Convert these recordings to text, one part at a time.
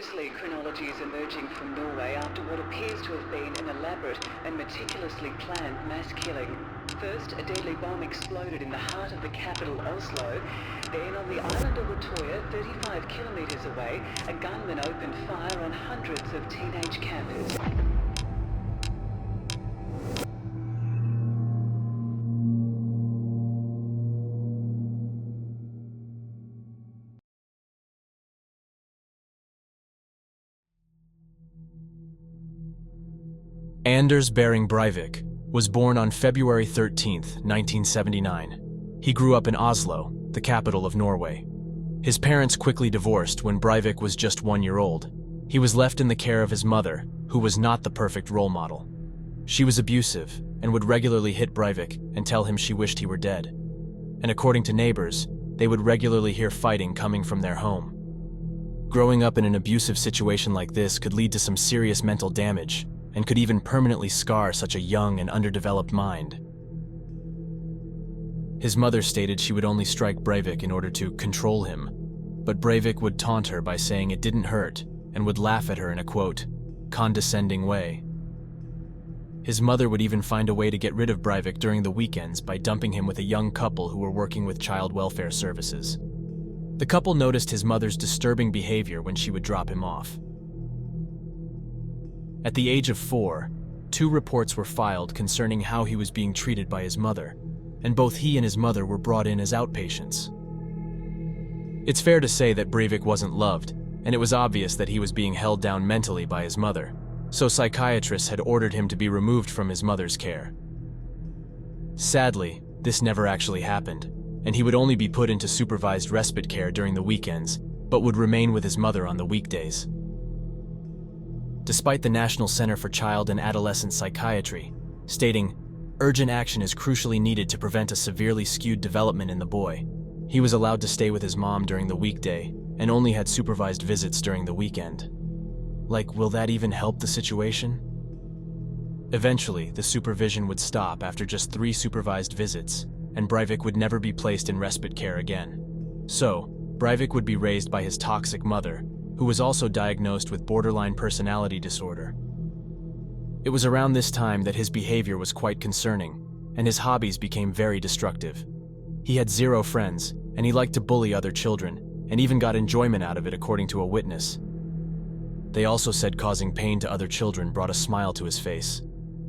grisly chronology is emerging from Norway after what appears to have been an elaborate and meticulously planned mass killing. First, a deadly bomb exploded in the heart of the capital, Oslo. Then, on the island of Latoya, 35 kilometres away, a gunman opened fire on hundreds of teenage campers. Anders Behring Breivik was born on February 13, 1979. He grew up in Oslo, the capital of Norway. His parents quickly divorced when Breivik was just 1 year old. He was left in the care of his mother, who was not the perfect role model. She was abusive and would regularly hit Breivik and tell him she wished he were dead. And according to neighbors, they would regularly hear fighting coming from their home. Growing up in an abusive situation like this could lead to some serious mental damage, and could even permanently scar such a young and underdeveloped mind. His mother stated she would only strike Breivik in order to control him, but Breivik would taunt her by saying it didn't hurt and would laugh at her in a, quote, condescending way. His mother would even find a way to get rid of Breivik during the weekends by dumping him with a young couple who were working with child welfare services. The couple noticed his mother's disturbing behavior when she would drop him off. At the age of 4, 2 reports were filed concerning how he was being treated by his mother, and both he and his mother were brought in as outpatients. It's fair to say that Breivik wasn't loved, and it was obvious that he was being held down mentally by his mother, so psychiatrists had ordered him to be removed from his mother's care. Sadly, this never actually happened, and he would only be put into supervised respite care during the weekends, but would remain with his mother on the weekdays. Despite the National Center for Child and Adolescent Psychiatry stating, urgent action is crucially needed to prevent a severely skewed development in the boy, he was allowed to stay with his mom during the weekday and only had supervised visits during the weekend. Like, will that even help the situation? Eventually, the supervision would stop after just 3 supervised visits, and Breivik would never be placed in respite care again. So, Breivik would be raised by his toxic mother, who was also diagnosed with borderline personality disorder. It was around this time that his behavior was quite concerning, and his hobbies became very destructive. He had 0 friends, and he liked to bully other children, and even got enjoyment out of it according to a witness. They also said causing pain to other children brought a smile to his face.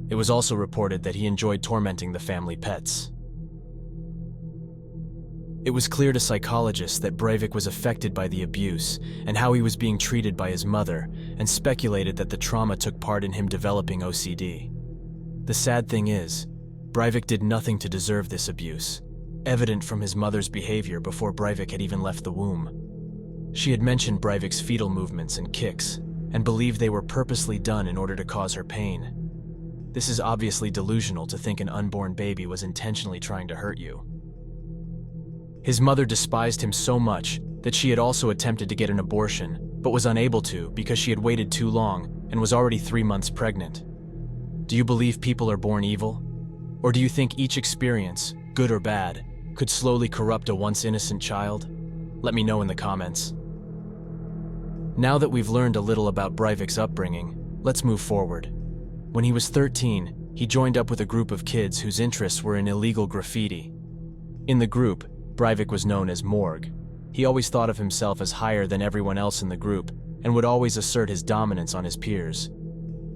It was also reported that he enjoyed tormenting the family pets. It was clear to psychologists that Breivik was affected by the abuse and how he was being treated by his mother, and speculated that the trauma took part in him developing OCD. The sad thing is, Breivik did nothing to deserve this abuse, evident from his mother's behavior before Breivik had even left the womb. She had mentioned Breivik's fetal movements and kicks, and believed they were purposely done in order to cause her pain. This is obviously delusional to think an unborn baby was intentionally trying to hurt you. His mother despised him so much that she had also attempted to get an abortion, but was unable to because she had waited too long and was already 3 months pregnant. Do you believe people are born evil? Or do you think each experience, good or bad, could slowly corrupt a once innocent child? Let me know in the comments. Now that we've learned a little about Breivik's upbringing, let's move forward. When he was 13, he joined up with a group of kids whose interests were in illegal graffiti. In the group, Breivik was known as Morg. He always thought of himself as higher than everyone else in the group and would always assert his dominance on his peers.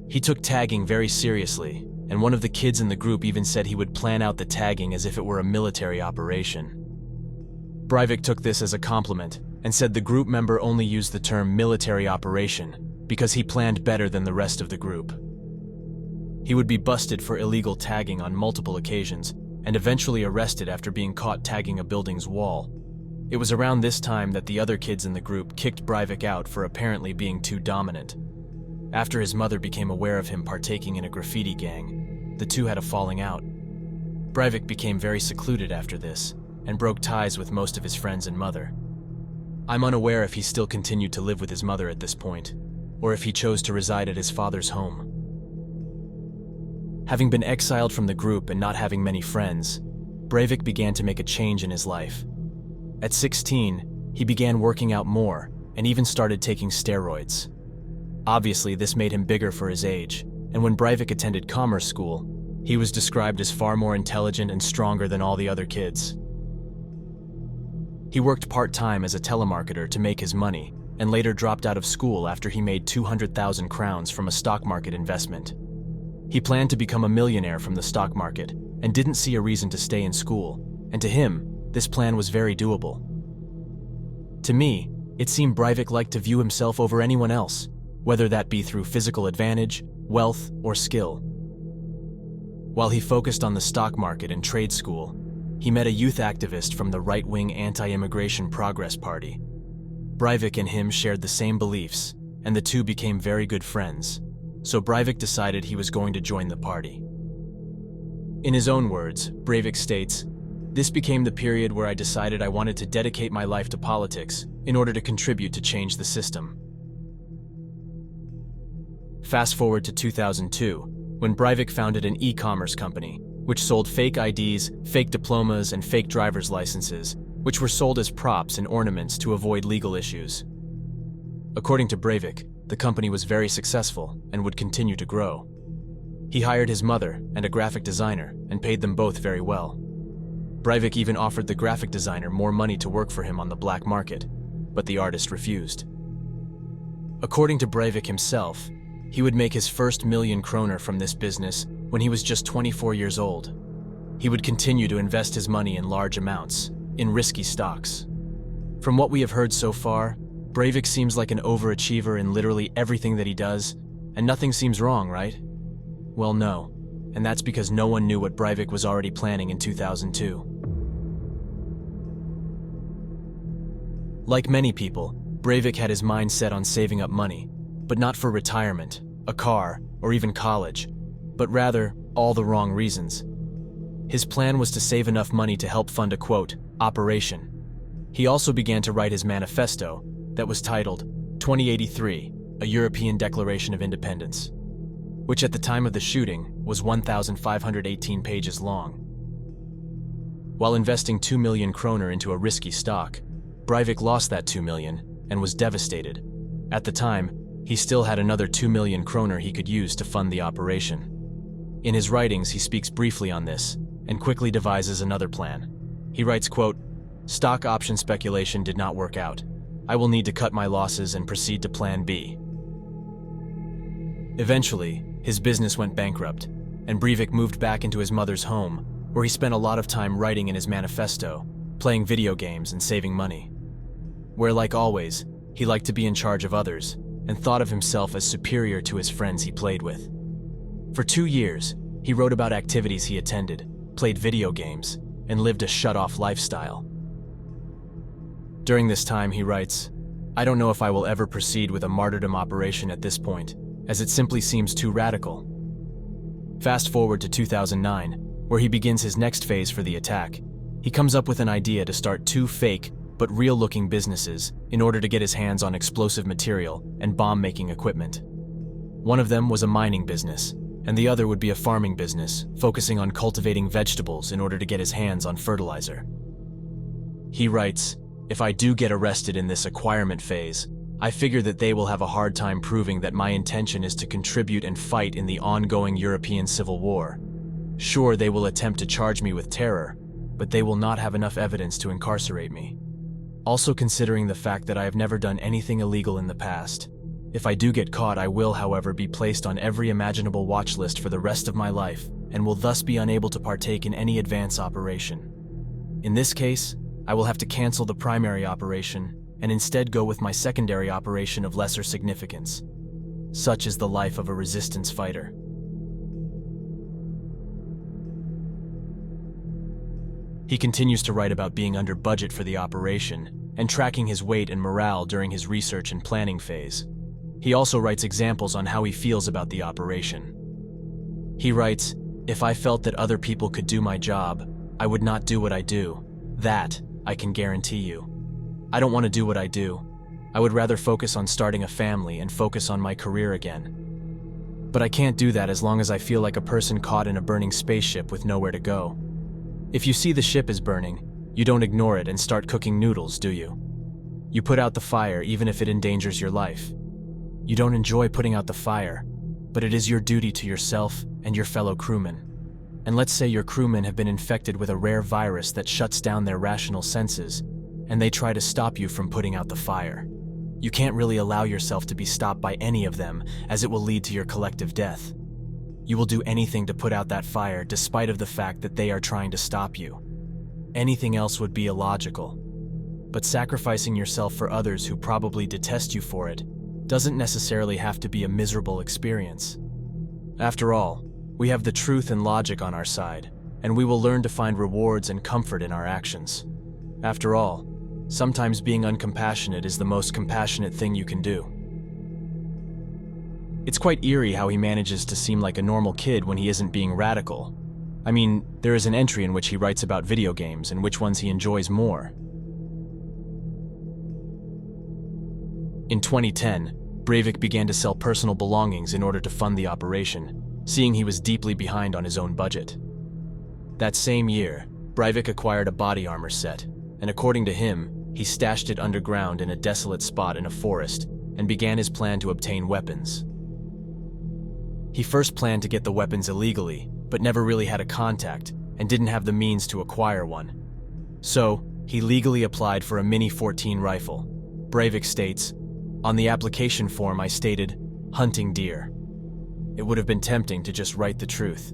He took tagging very seriously, and one of the kids in the group even said he would plan out the tagging as if it were a military operation. Breivik took this as a compliment and said the group member only used the term military operation because he planned better than the rest of the group. He would be busted for illegal tagging on multiple occasions and eventually arrested after being caught tagging a building's wall. It was around this time that the other kids in the group kicked Breivik out for apparently being too dominant. After his mother became aware of him partaking in a graffiti gang, the two had a falling out. Breivik became very secluded after this and broke ties with most of his friends and mother. I'm unaware if he still continued to live with his mother at this point, or if he chose to reside at his father's home. Having been exiled from the group and not having many friends, Breivik began to make a change in his life. At 16, he began working out more and even started taking steroids. Obviously, this made him bigger for his age, and when Breivik attended commerce school, he was described as far more intelligent and stronger than all the other kids. He worked part-time as a telemarketer to make his money, and later dropped out of school after he made 200,000 crowns from a stock market investment. He planned to become a millionaire from the stock market, and didn't see a reason to stay in school, and to him, this plan was very doable. To me, it seemed Breivik liked to view himself over anyone else, whether that be through physical advantage, wealth, or skill. While he focused on the stock market and trade school, he met a youth activist from the right-wing anti-immigration Progress Party. Breivik and him shared the same beliefs, and the two became very good friends, so Breivik decided he was going to join the party. In his own words, Breivik states, "This became the period where I decided I wanted to dedicate my life to politics in order to contribute to change the system." Fast forward to 2002, when Breivik founded an e-commerce company, which sold fake IDs, fake diplomas, and fake driver's licenses, which were sold as props and ornaments to avoid legal issues. According to Breivik, the company was very successful and would continue to grow. He hired his mother and a graphic designer and paid them both very well. Breivik even offered the graphic designer more money to work for him on the black market, but the artist refused. According to Breivik himself, he would make his first million kroner from this business when he was just 24 years old. He would continue to invest his money in large amounts, in risky stocks. From what we have heard so far, Breivik seems like an overachiever in literally everything that he does, and nothing seems wrong, right? Well, no, and that's because no one knew what Breivik was already planning in 2002. Like many people, Breivik had his mind set on saving up money, but not for retirement, a car, or even college, but rather all the wrong reasons. His plan was to save enough money to help fund a, quote, operation. He also began to write his manifesto that was titled 2083, A European Declaration of Independence, which at the time of the shooting was 1,518 pages long. While investing 2 million kroner into a risky stock, Breivik lost that 2 million and was devastated. At the time, he still had another 2 million kroner he could use to fund the operation. In his writings, he speaks briefly on this and quickly devises another plan. He writes, quote, "Stock option speculation did not work out. I will need to cut my losses and proceed to plan B." Eventually, his business went bankrupt, and Breivik moved back into his mother's home, where he spent a lot of time writing in his manifesto, playing video games and saving money. Where, like always, he liked to be in charge of others, and thought of himself as superior to his friends he played with. For 2 years, he wrote about activities he attended, played video games, and lived a shut-off lifestyle. During this time, he writes, "I don't know if I will ever proceed with a martyrdom operation at this point, as it simply seems too radical." Fast forward to 2009, where he begins his next phase for the attack. He comes up with an idea to start 2 fake, but real-looking businesses in order to get his hands on explosive material and bomb-making equipment. One of them was a mining business, and the other would be a farming business, focusing on cultivating vegetables in order to get his hands on fertilizer. He writes, "If I do get arrested in this acquirement phase, I figure that they will have a hard time proving that my intention is to contribute and fight in the ongoing European Civil War. Sure, they will attempt to charge me with terror, but they will not have enough evidence to incarcerate me. Also considering the fact that I have never done anything illegal in the past. If I do get caught, I will, however, be placed on every imaginable watch list for the rest of my life, and will thus be unable to partake in any advance operation. In this case, I will have to cancel the primary operation, and instead go with my secondary operation of lesser significance. Such is the life of a resistance fighter." He continues to write about being under budget for the operation, and tracking his weight and morale during his research and planning phase. He also writes examples on how he feels about the operation. He writes, "If I felt that other people could do my job, I would not do what I do. That, I can guarantee you. I don't want to do what I do. I would rather focus on starting a family and focus on my career again. But I can't do that as long as I feel like a person caught in a burning spaceship with nowhere to go. If you see the ship is burning, you don't ignore it and start cooking noodles, do you? You put out the fire even if it endangers your life. You don't enjoy putting out the fire, but it is your duty to yourself and your fellow crewmen. And let's say your crewmen have been infected with a rare virus that shuts down their rational senses, and they try to stop you from putting out the fire. You can't really allow yourself to be stopped by any of them, as it will lead to your collective death. You will do anything to put out that fire despite of the fact that they are trying to stop you. Anything else would be illogical. But sacrificing yourself for others who probably detest you for it doesn't necessarily have to be a miserable experience. After all, we have the truth and logic on our side, and we will learn to find rewards and comfort in our actions. After all, sometimes being uncompassionate is the most compassionate thing you can do. It's quite eerie how he manages to seem like a normal kid when he isn't being radical. I mean, there is an entry in which he writes about video games and which ones he enjoys more. In 2010, Breivik began to sell personal belongings in order to fund the operation, seeing he was deeply behind on his own budget. That same year, Breivik acquired a body armor set, and according to him, he stashed it underground in a desolate spot in a forest and began his plan to obtain weapons. He first planned to get the weapons illegally, but never really had a contact and didn't have the means to acquire one. So, he legally applied for a Mini 14 rifle. Breivik states, "On the application form I stated, hunting deer." It would have been tempting to just write the truth.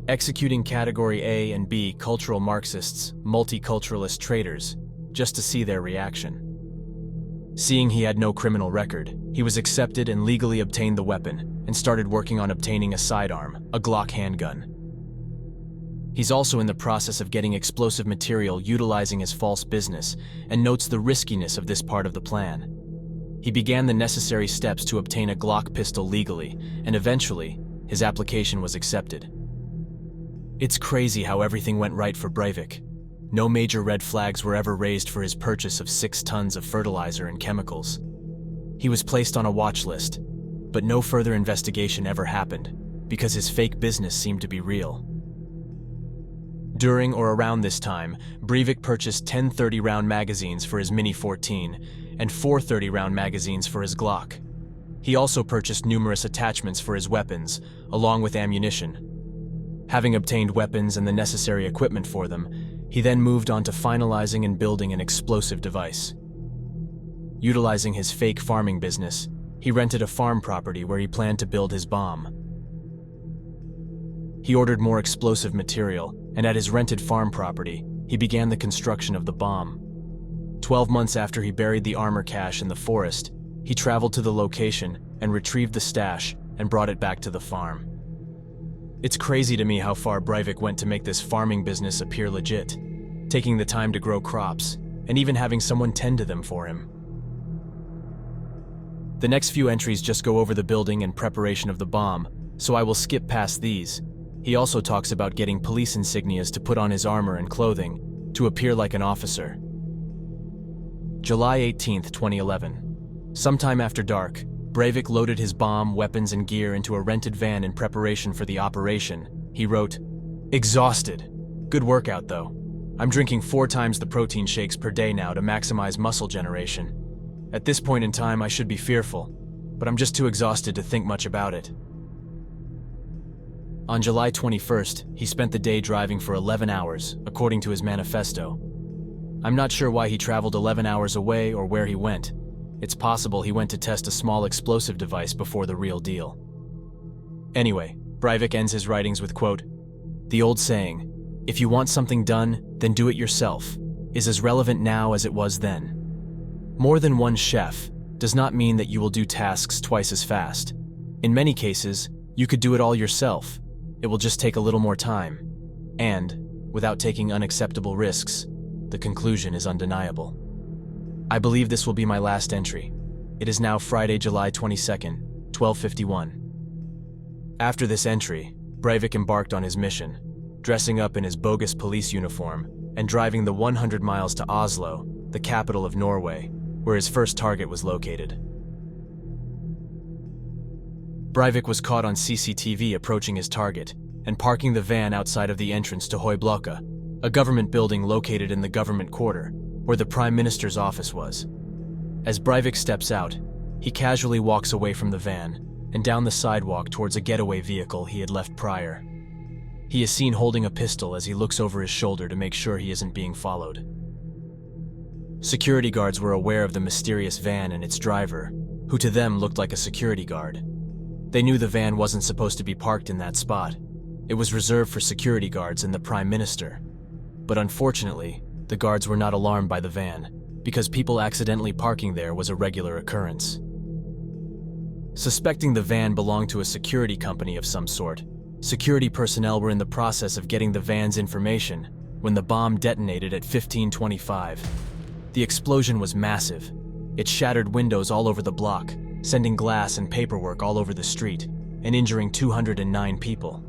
Executing Category A and B cultural Marxists, multiculturalist traitors, just to see their reaction. Seeing he had no criminal record, he was accepted and legally obtained the weapon and started working on obtaining a sidearm, a Glock handgun. He's also in the process of getting explosive material utilizing his false business and notes the riskiness of this part of the plan. He began the necessary steps to obtain a Glock pistol legally, and eventually, his application was accepted. It's crazy how everything went right for Breivik. No major red flags were ever raised for his purchase of 6 tons of fertilizer and chemicals. He was placed on a watch list, but no further investigation ever happened, because his fake business seemed to be real. During or around this time, Breivik purchased 10 30-round magazines for his Mini 14 and 4 30-round magazines for his Glock. He also purchased numerous attachments for his weapons, along with ammunition. Having obtained weapons and the necessary equipment for them, he then moved on to finalizing and building an explosive device. Utilizing his fake farming business, he rented a farm property where he planned to build his bomb. He ordered more explosive material, and at his rented farm property, he began the construction of the bomb. 12 months after he buried the armor cache in the forest, he traveled to the location and retrieved the stash and brought it back to the farm. It's crazy to me how far Breivik went to make this farming business appear legit, taking the time to grow crops, and even having someone tend to them for him. The next few entries just go over the building and preparation of the bomb, so I will skip past these. He also talks about getting police insignias to put on his armor and clothing, to appear like an officer. July 18, 2011. Sometime after dark, Breivik loaded his bomb, weapons, and gear into a rented van in preparation for the operation. He wrote, "Exhausted. Good workout though. I'm drinking 4 times the protein shakes per day now to maximize muscle generation. At this point in time I should be fearful, but I'm just too exhausted to think much about it." On July 21st, he spent the day driving for 11 hours, according to his manifesto. I'm not sure why he traveled 11 hours away or where he went. It's possible he went to test a small explosive device before the real deal. Anyway, Breivik ends his writings with, quote, "The old saying, if you want something done, then do it yourself, is as relevant now as it was then. More than one chef does not mean that you will do tasks twice as fast. In many cases, you could do it all yourself. It will just take a little more time. And, without taking unacceptable risks, the conclusion is undeniable." I believe this will be my last entry. It is now Friday, July 22nd, 12:51. After this entry, Breivik embarked on his mission, dressing up in his bogus police uniform and driving the 100 miles to Oslo, the capital of Norway, where his first target was located. Breivik was caught on CCTV approaching his target and parking the van outside of the entrance to Høyblokka, a government building located in the government quarter, where the Prime Minister's office was. As Breivik steps out, he casually walks away from the van and down the sidewalk towards a getaway vehicle he had left prior. He is seen holding a pistol as he looks over his shoulder to make sure he isn't being followed. Security guards were aware of the mysterious van and its driver, who to them looked like a security guard. They knew the van wasn't supposed to be parked in that spot. It was reserved for security guards and the Prime Minister. But unfortunately, the guards were not alarmed by the van, because people accidentally parking there was a regular occurrence. Suspecting the van belonged to a security company of some sort, security personnel were in the process of getting the van's information when the bomb detonated at 15:25. The explosion was massive. It shattered windows all over the block, sending glass and paperwork all over the street, and injuring 209 people.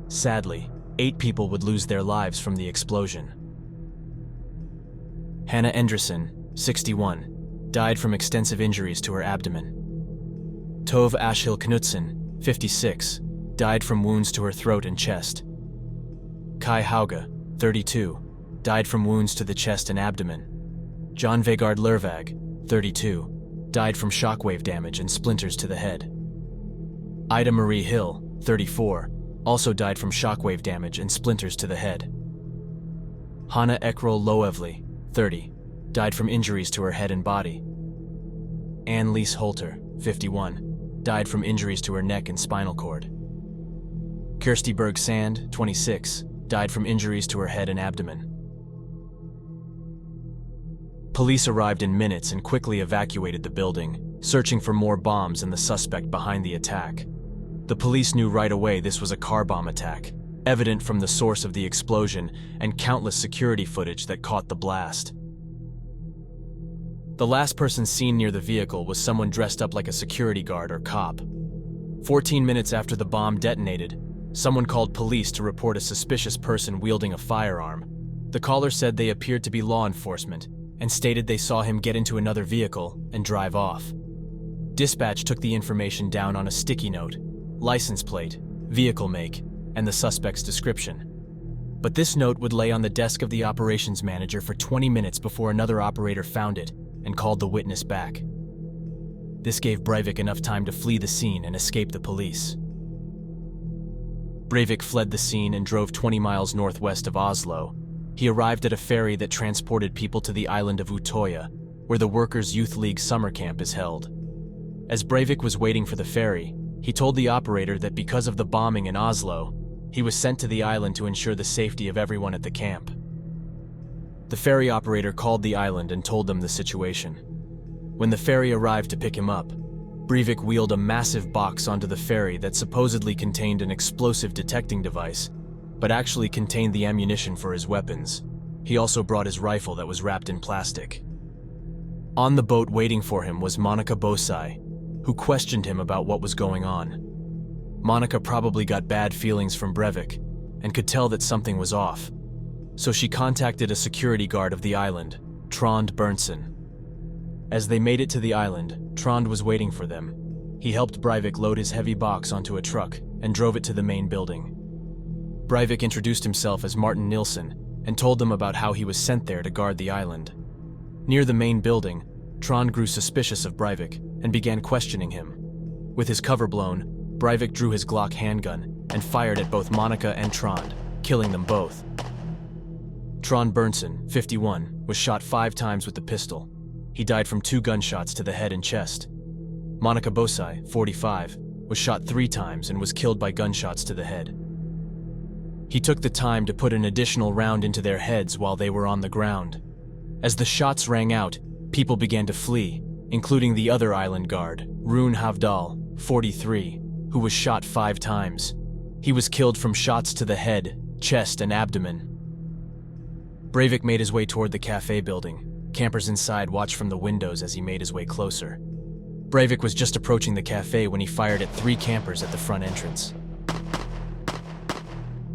Sadly, 8 people would lose their lives from the explosion. Hannah Endresen, 61, died from extensive injuries to her abdomen. Tove Ashil Knutsen, 56, died from wounds to her throat and chest. Kai Hauge, 32, died from wounds to the chest and abdomen. John Vegard Lervag, 32, died from shockwave damage and splinters to the head. Ida Marie Hill, 34, also died from shockwave damage and splinters to the head. Hanna Ekrol Loevli, 30, died from injuries to her head and body. Anne-Lise Holter, 51, died from injuries to her neck and spinal cord. Kirsty Berg Sand, 26, died from injuries to her head and abdomen. Police arrived in minutes and quickly evacuated the building, searching for more bombs and the suspect behind the attack. The police knew right away this was a car bomb attack, evident from the source of the explosion and countless security footage that caught the blast. The last person seen near the vehicle was someone dressed up like a security guard or cop. 14 minutes after the bomb detonated, someone called police to report a suspicious person wielding a firearm. The caller said they appeared to be law enforcement and stated they saw him get into another vehicle and drive off. Dispatch took the information down on a sticky note, license plate, vehicle make, and the suspect's description. But this note would lay on the desk of the operations manager for 20 minutes before another operator found it and called the witness back. This gave Breivik enough time to flee the scene and escape the police. Breivik fled the scene and drove 20 miles northwest of Oslo. He arrived at a ferry that transported people to the island of Utoya, where the Workers' Youth League summer camp is held. As Breivik was waiting for the ferry, he told the operator that because of the bombing in Oslo, he was sent to the island to ensure the safety of everyone at the camp. The ferry operator called the island and told them the situation. When the ferry arrived to pick him up, Breivik wheeled a massive box onto the ferry that supposedly contained an explosive detecting device, but actually contained the ammunition for his weapons. He also brought his rifle that was wrapped in plastic. On the boat waiting for him was Monica Bosai, who questioned him about what was going on. Monica probably got bad feelings from Breivik and could tell that something was off, so she contacted a security guard of the island, Trond Berntsen. As they made it to the island, Trond was waiting for them. He helped Breivik load his heavy box onto a truck and drove it to the main building. Breivik introduced himself as Martin Nilsson and told them about how he was sent there to guard the island. Near the main building, Trond grew suspicious of Breivik and began questioning him. With his cover blown, Breivik drew his Glock handgun and fired at both Monica and Trond, killing them both. Trond Berntsen, 51, was shot 5 times with the pistol. He died from 2 gunshots to the head and chest. Monica Bosai, 45, was shot 3 times and was killed by gunshots to the head. He took the time to put an additional round into their heads while they were on the ground. As the shots rang out, people began to flee, including the other island guard, Rune Havdal, 43, who was shot 5 times. He was killed from shots to the head, chest, and abdomen. Breivik made his way toward the cafe building. Campers inside watched from the windows as he made his way closer. Breivik was just approaching the cafe when he fired at 3 campers at the front entrance.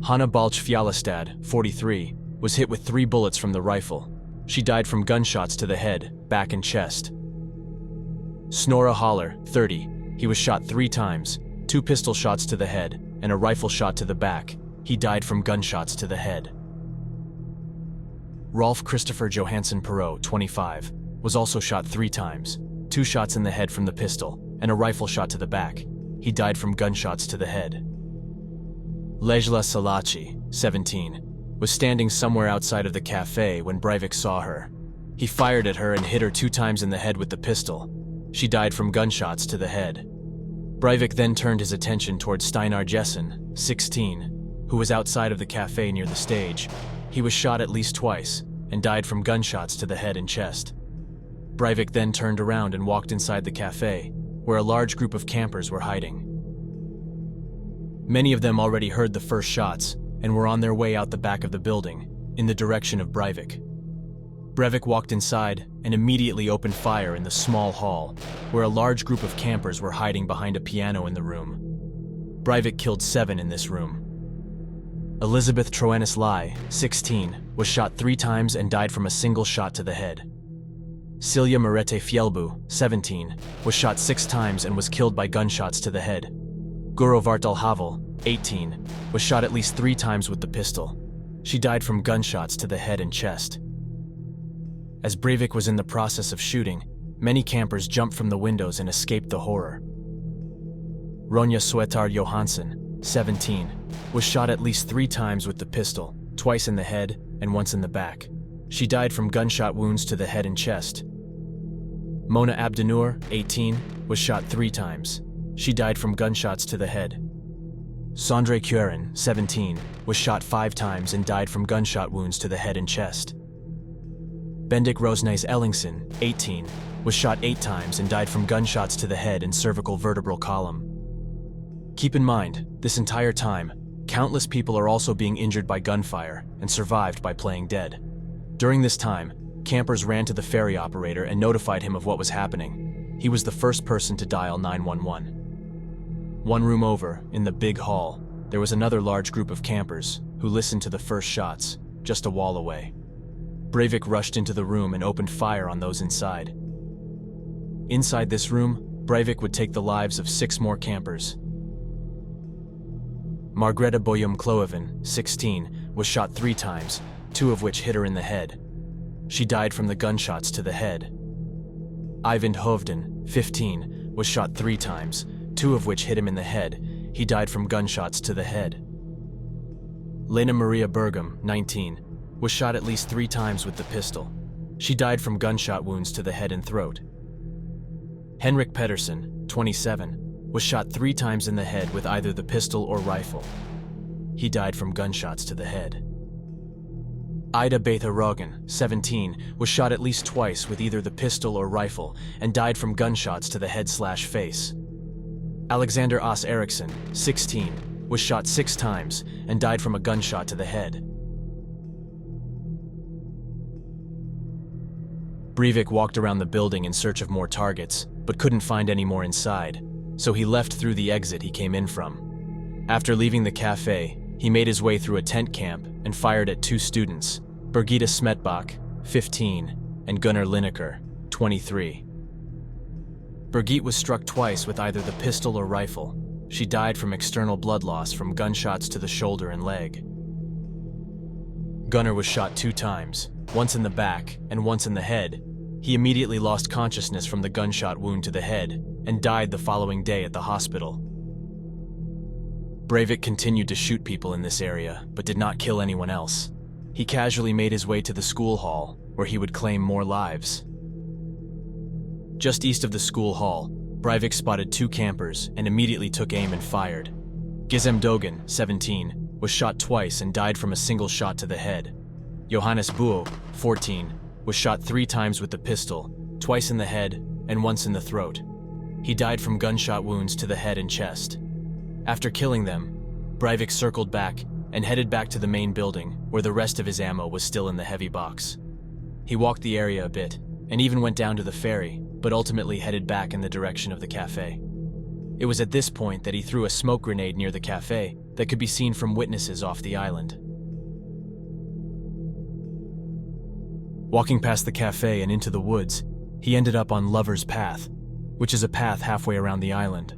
Hanna Balch Fjallestad, 43, was hit with 3 bullets from the rifle. She died from gunshots to the head, back, and chest. Snorre Haller, 30, he was shot 3 times, 2 pistol shots to the head, and a rifle shot to the back. He died from gunshots to the head. Rolf Christopher Johansson Perot, 25, was also shot 3 times, 2 shots in the head from the pistol, and a rifle shot to the back. He died from gunshots to the head. Lejla Salaci, 17, was standing somewhere outside of the cafe when Breivik saw her. He fired at her and hit her 2 times in the head with the pistol. She died from gunshots to the head. Breivik then turned his attention towards Steinar Jessen, 16, who was outside of the cafe near the stage. He was shot at least twice and died from gunshots to the head and chest. Breivik then turned around and walked inside the cafe, where a large group of campers were hiding. Many of them already heard the first shots and were on their way out the back of the building, in the direction of Breivik. Breivik walked inside and immediately opened fire in the small hall, where a large group of campers were hiding behind a piano in the room. Breivik killed 7 in this room. Elizabeth Troenis Lai, 16, was shot 3 times and died from a single shot to the head. Silja Merete Fjellbu, 17, was shot 6 times and was killed by gunshots to the head. Guro Vartal Havel, 18, was shot at least 3 times with the pistol. She died from gunshots to the head and chest. As Breivik was in the process of shooting, many campers jumped from the windows and escaped the horror. Ronja Suetar Johansson, 17, was shot at least 3 times with the pistol, twice in the head and once in the back. She died from gunshot wounds to the head and chest. Mona Abdenur, 18, was shot 3 times. She died from gunshots to the head. Sondre Kjøren, 17, was shot 5 times and died from gunshot wounds to the head and chest. Bendik Rosnes Ellingsen, 18, was shot 8 times and died from gunshots to the head and cervical vertebral column. Keep in mind, this entire time, countless people are also being injured by gunfire and survived by playing dead. During this time, campers ran to the ferry operator and notified him of what was happening. He was the first person to dial 911. One room over, in the big hall, there was another large group of campers who listened to the first shots, just a wall away. Breivik rushed into the room and opened fire on those inside. Inside this room, Breivik would take the lives of 6 more campers. Margreta Boyum Kloeven, 16, was shot 3 times, 2 of which hit her in the head. She died from the gunshots to the head. Eivind Hovden, 15, was shot 3 times, 2 of which hit him in the head. He died from gunshots to the head. Lena Maria Bergam, 19, was shot at least 3 times with the pistol. She died from gunshot wounds to the head and throat. Henrik Pedersen, 27, was shot 3 times in the head with either the pistol or rifle. He died from gunshots to the head. Ida Betha Rogan, 17, was shot at least twice with either the pistol or rifle and died from gunshots to the head/face. Alexander Os Eriksson, 16, was shot 6 times and died from a gunshot to the head. Breivik walked around the building in search of more targets, but couldn't find any more inside, so he left through the exit he came in from. After leaving the cafe, he made his way through a tent camp and fired at 2 students, Birgitta Smetbach, 15, and Gunnar Lineker, 23. Birgitte was struck twice with either the pistol or rifle. She died from external blood loss from gunshots to the shoulder and leg. Gunnar was shot 2 times, once in the back and once in the head. He immediately lost consciousness from the gunshot wound to the head and died the following day at the hospital. Breivik continued to shoot people in this area, but did not kill anyone else. He casually made his way to the school hall, where he would claim more lives. Just east of the school hall, Breivik spotted 2 campers and immediately took aim and fired. Gizem Dogan, 17, was shot twice and died from a single shot to the head. Johannes Buo, 14, was shot 3 times with the pistol, twice in the head and once in the throat. He died from gunshot wounds to the head and chest. After killing them, Breivik circled back and headed back to the main building, where the rest of his ammo was still in the heavy box. He walked the area a bit, and even went down to the ferry, but ultimately headed back in the direction of the cafe. It was at this point that he threw a smoke grenade near the cafe that could be seen from witnesses off the island. Walking past the cafe and into the woods, he ended up on Lover's Path, which is a path halfway around the island.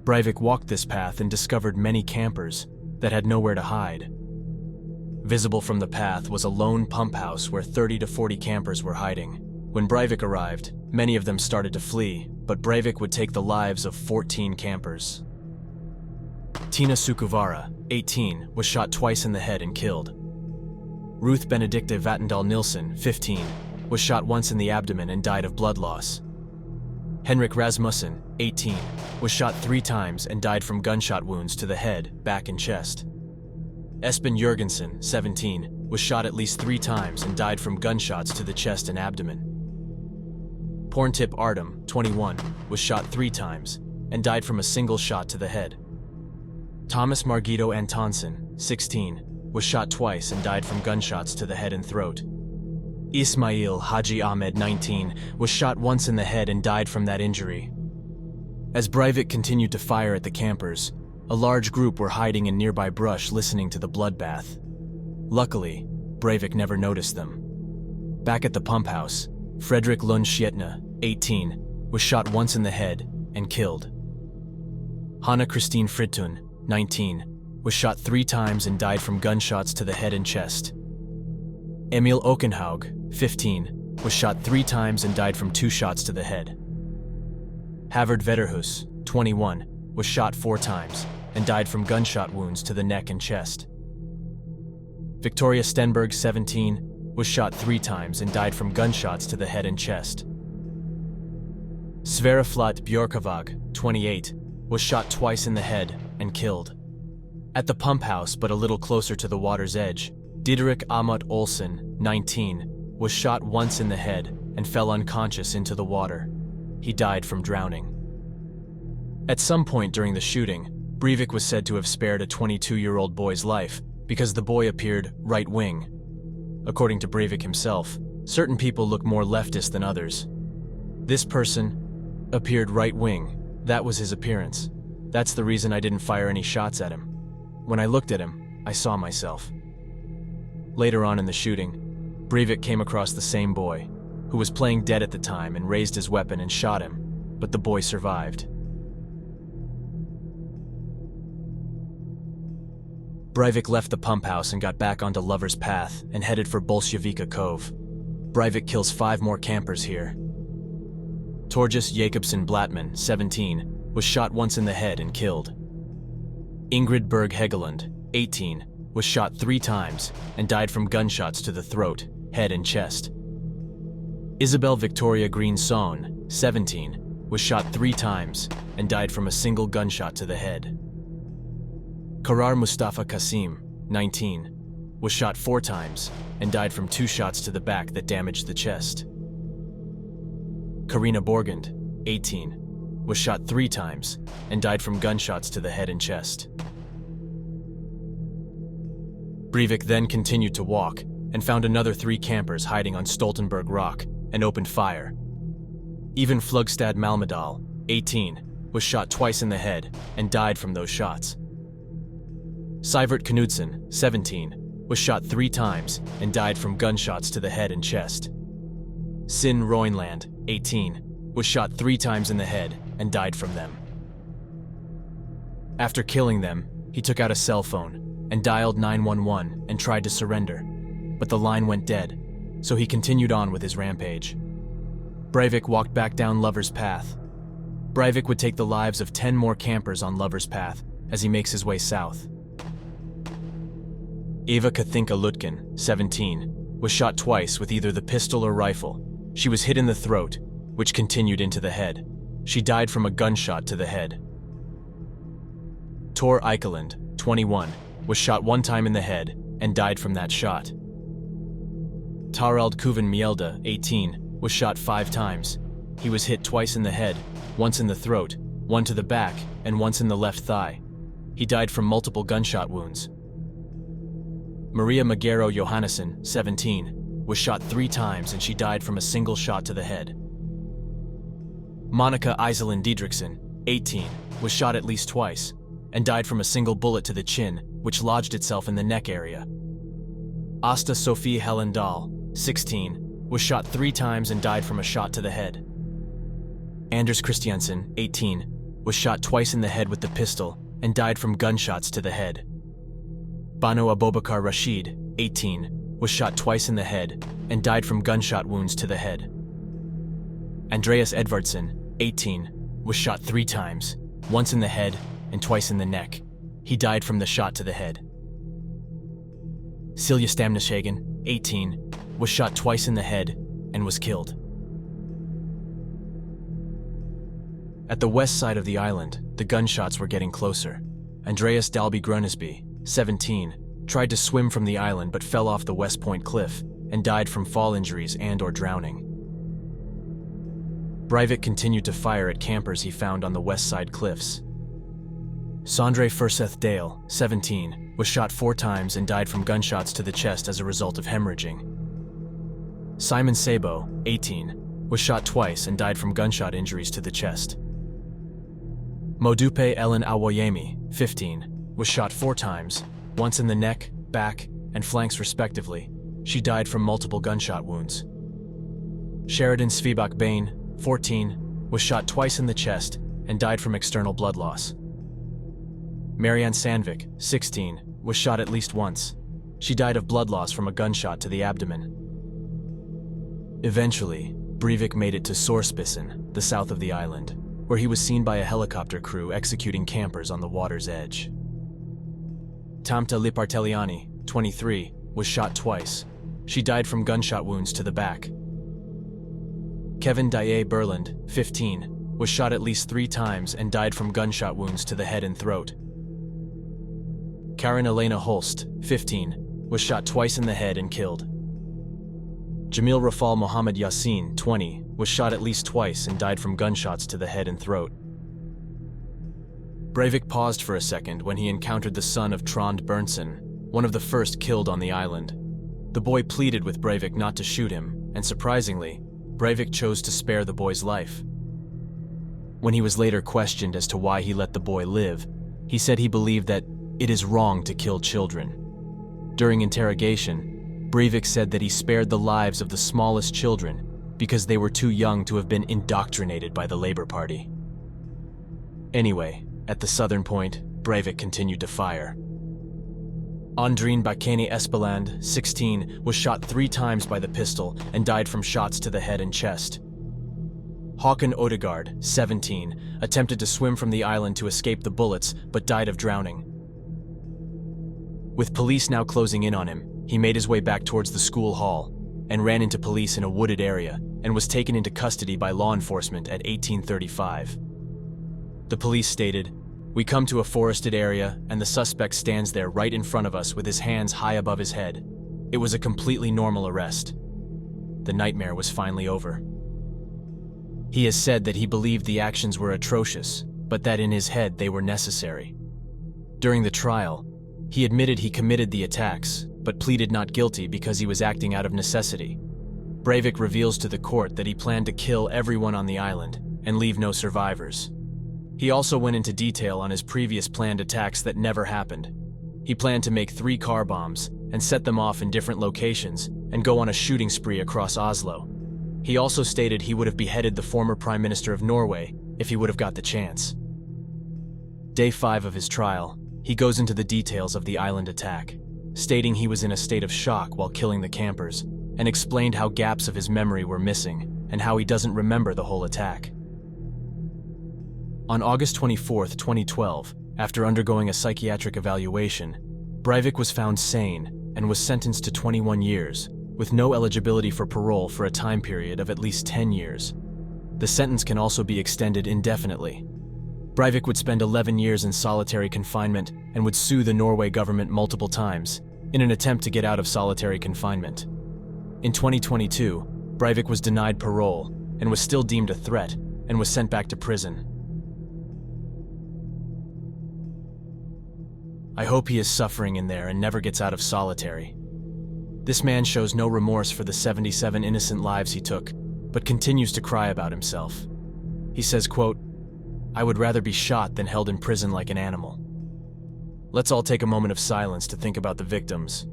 Breivik walked this path and discovered many campers that had nowhere to hide. Visible from the path was a lone pump house where 30 to 40 campers were hiding. When Breivik arrived, many of them started to flee, but Breivik would take the lives of 14 campers. Tina Sukuvara, 18, was shot twice in the head and killed. Ruth Benedicte Vattendahl Nilsson, 15, was shot once in the abdomen and died of blood loss. Henrik Rasmussen, 18, was shot 3 times and died from gunshot wounds to the head, back and chest. Espen Jørgensen, 17, was shot at least 3 times and died from gunshots to the chest and abdomen. Porntip Artem, 21, was shot 3 times and died from a single shot to the head. Thomas Margito Antonsen, 16, was shot twice and died from gunshots to the head and throat. Ismail Haji Ahmed, 19, was shot once in the head and died from that injury. As Breivik continued to fire at the campers, a large group were hiding in nearby brush listening to the bloodbath. Luckily, Breivik never noticed them. Back at the pump house, Fredrik Lund Schietne, 18, was shot once in the head and killed. Hanna Christine Fridtun, 19, was shot 3 times and died from gunshots to the head and chest. Emil Okenhaug, 15, was shot 3 times and died from 2 shots to the head. Havard Vederhus, 21, was shot 4 times and died from gunshot wounds to the neck and chest. Victoria Stenberg, 17, was shot 3 times and died from gunshots to the head and chest. Sverre Flat Bjørkavag, 28, was shot twice in the head and killed. At the pump house, but a little closer to the water's edge, Diderik Amat Olsen, 19, was shot once in the head and fell unconscious into the water. He died from drowning. At some point during the shooting, Breivik was said to have spared a 22-year-old boy's life because the boy appeared right-wing. According to Breivik himself, certain people look more leftist than others. This person appeared right-wing. That was his appearance. That's the reason I didn't fire any shots at him. When I looked at him, I saw myself. Later on in the shooting, Breivik came across the same boy, who was playing dead at the time, and raised his weapon and shot him, but the boy survived. Breivik left the pump house and got back onto Lover's Path and headed for Bolshevika Cove. Breivik kills 5 more campers here. Torjus Jacobsen Blatman, 17, was shot once in the head and killed. Ingrid Berg Hegeland, 18, was shot 3 times and died from gunshots to the throat, head and chest. Isabel Victoria Green Sohn, 17, was shot 3 times and died from a single gunshot to the head. Karar Mustafa Kasim, 19, was shot 4 times and died from 2 shots to the back that damaged the chest. Karina Borgund, 18, was shot 3 times and died from gunshots to the head and chest. Breivik then continued to walk and found another 3 campers hiding on Stoltenberg Rock and opened fire. Even Flugstad Malmedal, 18, was shot twice in the head and died from those shots. Sivert Knudsen, 17, was shot 3 times and died from gunshots to the head and chest. Sin Roinland, 18, was shot 3 times in the head and died from them. After killing them, he took out a cell phone and dialed 911 and tried to surrender, but the line went dead, so he continued on with his rampage. Breivik walked back down Lover's Path. Breivik would take the lives of 10 more campers on Lover's Path as he makes his way south. Eva Kathinka Lutkin, 17, was shot twice with either the pistol or rifle. She was hit in the throat, which continued into the head. She died from a gunshot to the head. Tor Eikeland, 21, was shot 1 time in the head and died from that shot. Tarald Kuven Mielde, 18, was shot 5 times. He was hit twice in the head, once in the throat, 1 to the back, and once in the left thigh. He died from multiple gunshot wounds. Maria Magero Johannesson, 17, was shot 3 times and she died from a single shot to the head. Monica Iselin Diedrichsen, 18, was shot at least twice and died from a single bullet to the chin, which lodged itself in the neck area. Asta Sophie Helen Dahl, 16, was shot 3 times and died from a shot to the head. Anders Christiansen, 18, was shot twice in the head with the pistol and died from gunshots to the head. Banu Abobakar Rashid, 18, was shot twice in the head and died from gunshot wounds to the head. Andreas Edvardsson, 18, was shot 3 times, once in the head and twice in the neck. He died from the shot to the head. Silja Stamneshagen, 18, was shot twice in the head and was killed. At the west side of the island, the gunshots were getting closer. Andreas Dalby Grunesby, 17, tried to swim from the island but fell off the West Point cliff and died from fall injuries and/or drowning. Breivik continued to fire at campers he found on the west side cliffs. Sondre Furseth Dale, 17, was shot 4 times and died from gunshots to the chest as a result of hemorrhaging. Simon Sabo, 18, was shot twice and died from gunshot injuries to the chest. Modupe Ellen Awoyemi, 15, was shot 4 times, once in the neck, back, and flanks respectively. She died from multiple gunshot wounds. Sheridan Svebak Bain, 14, was shot twice in the chest and died from external blood loss. Marianne Sandvik, 16, was shot at least once. She died of blood loss from a gunshot to the abdomen. Eventually, Breivik made it to Sorspissen, the south of the island, where he was seen by a helicopter crew executing campers on the water's edge. Tamta Liparteliani, 23, was shot twice. She died from gunshot wounds to the back. Kevin Daye Berland, 15, was shot at least 3 times and died from gunshot wounds to the head and throat. Karen Elena Holst, 15, was shot twice in the head and killed. Jamil Rafal Mohammed Yassin, 20, was shot at least twice and died from gunshots to the head and throat. Breivik paused for a second when he encountered the son of Trond Berntsen, one of the first killed on the island. The boy pleaded with Breivik not to shoot him, and surprisingly, Breivik chose to spare the boy's life. When he was later questioned as to why he let the boy live, he said he believed that it is wrong to kill children. During interrogation, Breivik said that he spared the lives of the smallest children because they were too young to have been indoctrinated by the Labour Party. Anyway, at the southern point, Breivik continued to fire. Andrine Bakeni Espeland, 16, was shot 3 times by the pistol and died from shots to the head and chest. Håkon Odegaard, 17, attempted to swim from the island to escape the bullets but died of drowning. With police now closing in on him, he made his way back towards the school hall and ran into police in a wooded area and was taken into custody by law enforcement at 1835. The police stated, "We come to a forested area and the suspect stands there right in front of us with his hands high above his head. It was a completely normal arrest. The nightmare was finally over." He has said that he believed the actions were atrocious, but that in his head they were necessary. During the trial, he admitted he committed the attacks, but pleaded not guilty because he was acting out of necessity. Breivik reveals to the court that he planned to kill everyone on the island and leave no survivors. He also went into detail on his previous planned attacks that never happened. He planned to make 3 car bombs and set them off in different locations and go on a shooting spree across Oslo. He also stated he would have beheaded the former Prime Minister of Norway if he would have got the chance. Day 5 of his trial, he goes into the details of the island attack, stating he was in a state of shock while killing the campers, and explained how gaps of his memory were missing and how he doesn't remember the whole attack. On August 24, 2012, after undergoing a psychiatric evaluation, Breivik was found sane and was sentenced to 21 years, with no eligibility for parole for a time period of at least 10 years. The sentence can also be extended indefinitely. Breivik would spend 11 years in solitary confinement and would sue the Norway government multiple times in an attempt to get out of solitary confinement. In 2022, Breivik was denied parole and was still deemed a threat and was sent back to prison. I hope he is suffering in there and never gets out of solitary. This man shows no remorse for the 77 innocent lives he took, but continues to cry about himself. He says, quote, "I would rather be shot than held in prison like an animal." Let's all take a moment of silence to think about the victims.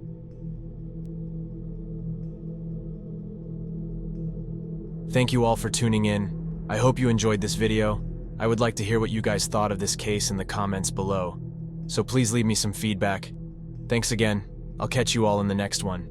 Thank you all for tuning in. I hope you enjoyed this video. I would like to hear what you guys thought of this case in the comments below, so please leave me some feedback. Thanks again. I'll catch you all in the next one.